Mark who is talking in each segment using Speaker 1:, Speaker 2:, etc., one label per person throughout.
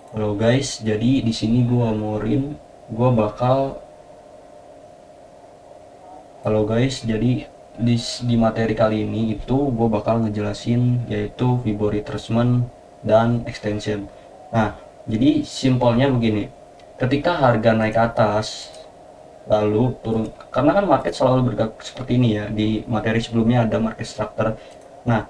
Speaker 1: Halo guys, jadi di sini gua bakal halo guys, jadi di materi kali ini itu gue bakal ngejelasin yaitu Fibo retracement dan extension. Nah, jadi simpelnya begini. Ketika harga naik ke atas lalu turun, karena kan market selalu bergerak seperti ini ya. Di materi sebelumnya ada market structure. Nah,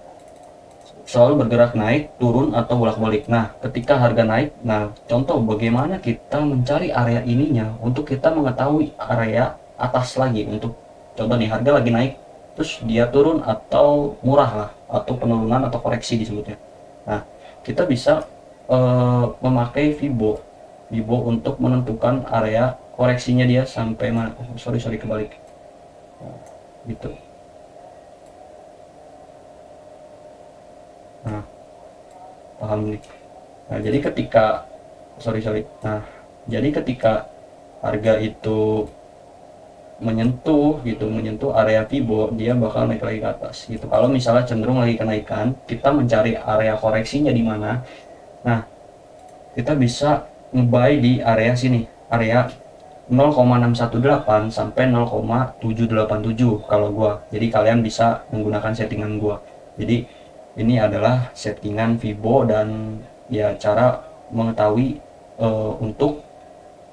Speaker 1: selalu bergerak naik, turun atau bolak-balik. Nah, ketika harga naik, nah contoh bagaimana kita mencari area ininya untuk kita mengetahui area atas lagi. Untuk contoh nih, harga lagi naik, terus dia turun atau murah lah, atau penurunan atau koreksi disebutnya. Nah, kita bisa memakai Fibo untuk menentukan area koreksinya dia sampai mana. Oh, sorry kebalik. Gitu. Nah, paham nih. Nah, jadi sorry. Nah, jadi ketika harga itu menyentuh area Fibo, dia bakal naik lagi ke atas gitu. Kalau misalnya cenderung lagi kenaikan, kita mencari area koreksinya di mana. Nah, kita bisa nge-buy di area sini, area 0,618 sampai 0,787 kalau gua. Jadi kalian bisa menggunakan settingan gua. Jadi ini adalah settingan Fibo dan ya cara mengetahui untuk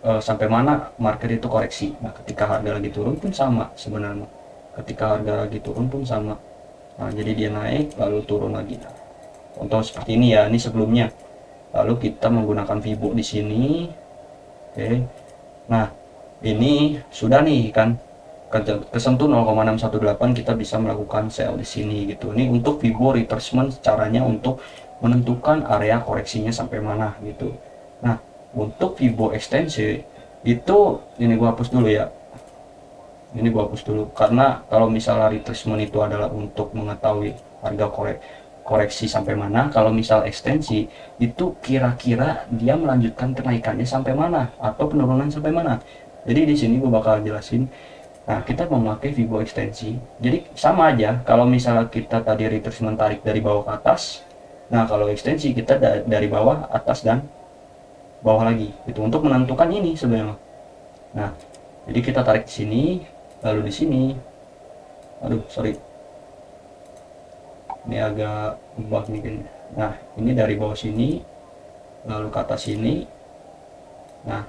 Speaker 1: sampai mana market itu koreksi. Nah, ketika harga lagi turun pun sama sebenarnya. Ketika harga lagi turun pun sama. Nah, jadi dia naik lalu turun lagi. Nah, contoh seperti ini ya, ini sebelumnya. Lalu kita menggunakan Fibo di sini. Oke. Nah, ini sudah nih kan kesentuh 0,618, kita bisa melakukan sell di sini gitu. Ini untuk Fibo retracement, caranya untuk menentukan area koreksinya sampai mana gitu. Nah, untuk Fibo ekstensi itu ini gua hapus dulu ya. Ini gua hapus dulu karena kalau misalnya retracement itu adalah untuk mengetahui harga koreksi sampai mana, kalau misal ekstensi itu kira-kira dia melanjutkan kenaikannya sampai mana atau penurunan sampai mana. Jadi di sini gue bakal jelasin. Nah, kita memakai Fibo ekstensi. Jadi sama aja kalau misalnya kita tadi retracement tarik dari bawah ke atas. Nah, kalau ekstensi kita dari bawah, atas dan bawah lagi. Itu untuk menentukan ini sebenarnya. Nah, jadi kita tarik di sini, lalu di sini. Aduh, sorry. Ini agak bug nih kan. Nah, ini dari bawah sini, lalu ke atas sini. Nah,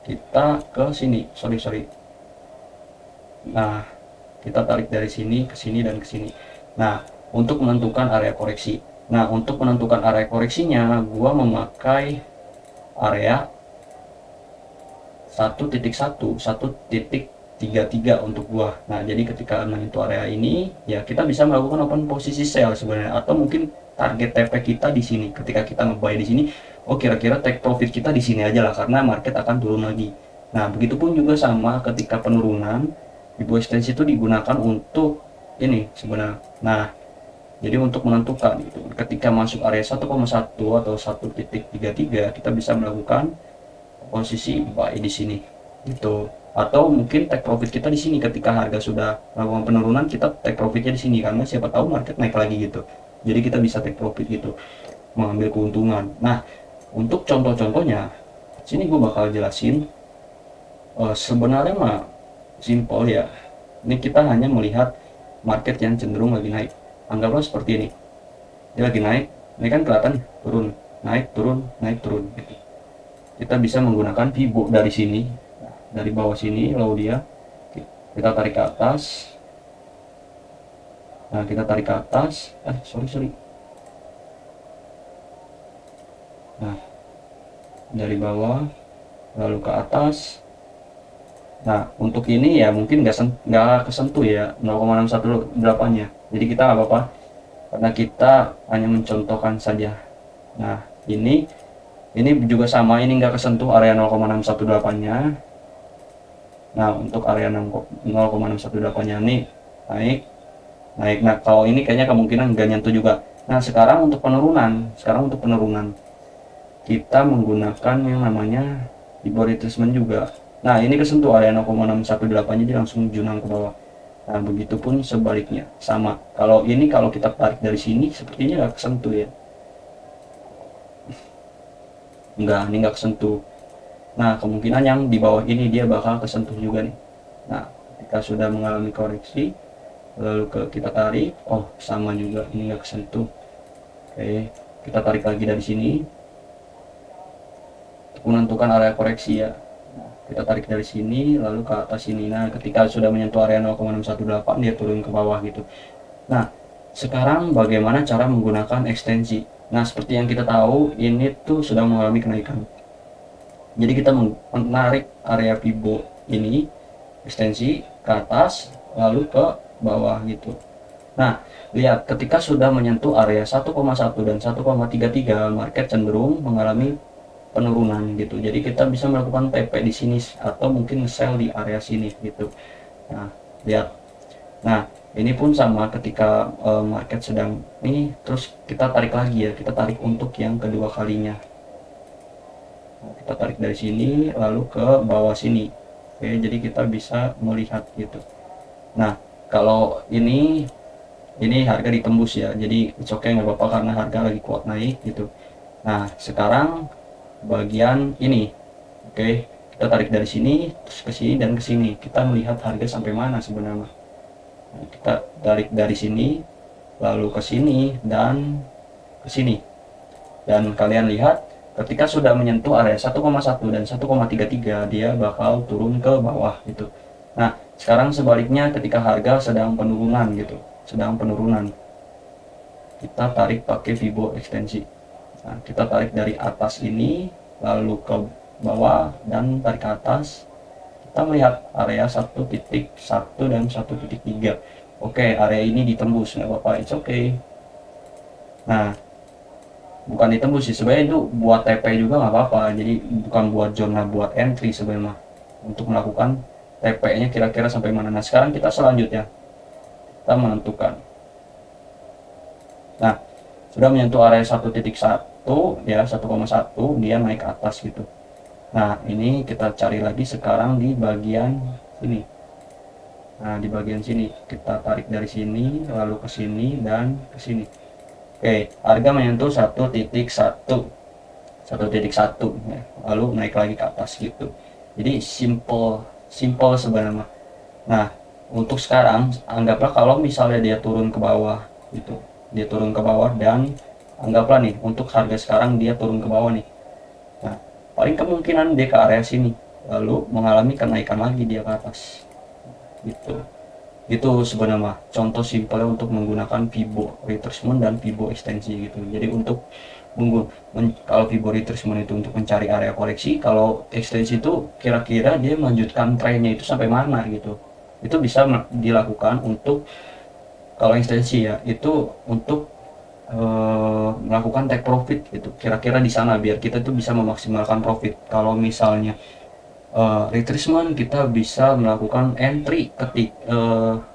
Speaker 1: kita ke sini. Sorry. Nah, kita tarik dari sini ke sini dan ke sini. Nah, untuk menentukan area koreksi. Nah, untuk menentukan area koreksinya, gua memakai area 1.1, 1.33 untuk gua. Nah, jadi ketika menyentuh area ini, ya kita bisa melakukan open posisi sell sebenarnya, atau mungkin target TP kita di sini. Ketika kita nge-buy di sini, oh kira-kira take profit kita di sini aja lah karena market akan turun lagi. Nah, begitupun juga sama ketika penurunan, Fibo extension itu digunakan untuk ini sebenarnya. Nah, jadi untuk menentukan gitu. Ketika masuk area 1,1 atau 1.33, kita bisa melakukan posisi buy di sini gitu. Atau mungkin take profit kita di sini ketika harga sudah melakukan penurunan, kita take profitnya di sini karena siapa tahu market naik lagi gitu. Jadi kita bisa take profit gitu, mengambil keuntungan. Nah, untuk contoh-contohnya sini gue bakal jelasin. Sebenarnya mah simple ya. Ini kita hanya melihat market yang cenderung lagi naik. Anggaplah seperti ini. Dia lagi naik, ini kan kelihatan turun, naik, turun, naik, turun gitu. Kita bisa menggunakan Fibo dari sini, dari bawah sini, lalu dia kita tarik ke atas. Nah, kita tarik ke atas. Sorry. Nah, dari bawah lalu ke atas. Nah, untuk ini ya mungkin nggak kesentuh ya 0,618 nya. Jadi kita nggak apa-apa karena kita hanya mencontohkan saja. Nah, ini juga sama, ini nggak kesentuh area 0,618 nya. Nah, untuk area 0,618 nya ini naik. Nah, kalau ini kayaknya kemungkinan nggak nyentuh juga. Nah, sekarang untuk penurunan kita menggunakan yang namanya Fibo retracement juga. Nah, ini kesentuh area 0,618 nya, jadi langsung junang ke bawah. Nah, begitupun sebaliknya sama. Kalau kita tarik dari sini sepertinya nggak kesentuh ya. enggak, ini enggak kesentuh. Nah, kemungkinan yang di bawah ini dia bakal kesentuh juga nih. Nah, ketika sudah mengalami koreksi, lalu kita tarik, oh sama juga, ini enggak kesentuh. Oke, kita tarik lagi dari sini untuk menentukan area koreksi ya. Nah, kita tarik dari sini lalu ke atas sini. Nah, ketika sudah menyentuh area 0,618 dia turun ke bawah gitu. Nah, sekarang bagaimana cara menggunakan ekstensi? Nah, seperti yang kita tahu ini tuh sedang mengalami kenaikan. Jadi kita menarik area Fibo ini ekstensi ke atas lalu ke bawah gitu. Nah, lihat ketika sudah menyentuh area 1,1 dan 1,33 market cenderung mengalami penurunan gitu. Jadi kita bisa melakukan TP di sini atau mungkin sell di area sini gitu. Nah, lihat. Nah, ini pun sama ketika market sedang ini terus kita tarik lagi ya. Kita tarik untuk yang kedua kalinya. Nah, kita tarik dari sini lalu ke bawah sini. Oke, jadi kita bisa melihat gitu. Nah, kalau ini harga ditembus ya, jadi it's okay, nggak apa-apa karena harga lagi kuat naik gitu. Nah, sekarang bagian ini, oke, kita tarik dari sini terus ke sini dan ke sini, kita melihat harga sampai mana sebenarnya. Nah, kita tarik dari sini lalu ke sini dan ke sini, dan kalian lihat ketika sudah menyentuh area 1,1 dan 1,33 dia bakal turun ke bawah gitu. Nah, sekarang sebaliknya ketika harga sedang penurunan gitu, sedang penurunan, kita tarik pakai Fibo ekstensi. Nah, kita tarik dari atas ini lalu ke bawah dan tarik ke atas, kita melihat area 1.1 dan 1.3. Oke, area ini ditembus, nggak apa-apa, it's okay. Nah, bukan ditembus sih sebenarnya, itu buat TP juga nggak apa-apa, jadi bukan buat zona, buat entry sebenarnya, untuk melakukan TP nya kira-kira sampai mana. Nah, sekarang kita selanjutnya kita menentukan. Nah, sudah menyentuh area 1.1 ya, 1,1 dia naik ke atas gitu. Nah, ini kita cari lagi sekarang di bagian sini. Nah, di bagian sini kita tarik dari sini lalu ke sini dan ke sini. Oke, harga menyentuh 1.1 ya, lalu naik lagi ke atas gitu. Jadi simple sebenarnya. Nah, untuk sekarang anggaplah kalau misalnya dia turun ke bawah gitu, dia turun ke bawah dan anggaplah nih untuk harga sekarang dia turun ke bawah nih. Nah, paling kemungkinan dia ke area sini lalu mengalami kenaikan lagi dia ke atas gitu. Itu sebenarnya contoh simpelnya untuk menggunakan Fibo retracement dan Fibo ekstensi gitu. Jadi untuk kalau Fibo retracement itu untuk mencari area koreksi, kalau ekstensi itu kira-kira dia melanjutkan trennya itu sampai mana gitu. Itu bisa dilakukan untuk, kalau ekstensi ya itu untuk melakukan take profit gitu. Kira-kira di sana biar kita tuh bisa memaksimalkan profit. Kalau misalnya retracement kita bisa melakukan entry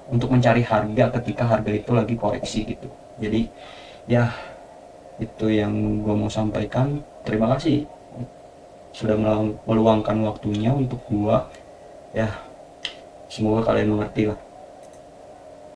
Speaker 1: untuk mencari harga ketika harga itu lagi koreksi gitu. Jadi ya itu yang gue mau sampaikan. Terima kasih sudah meluangkan waktunya untuk gua ya, semoga kalian mengerti lah.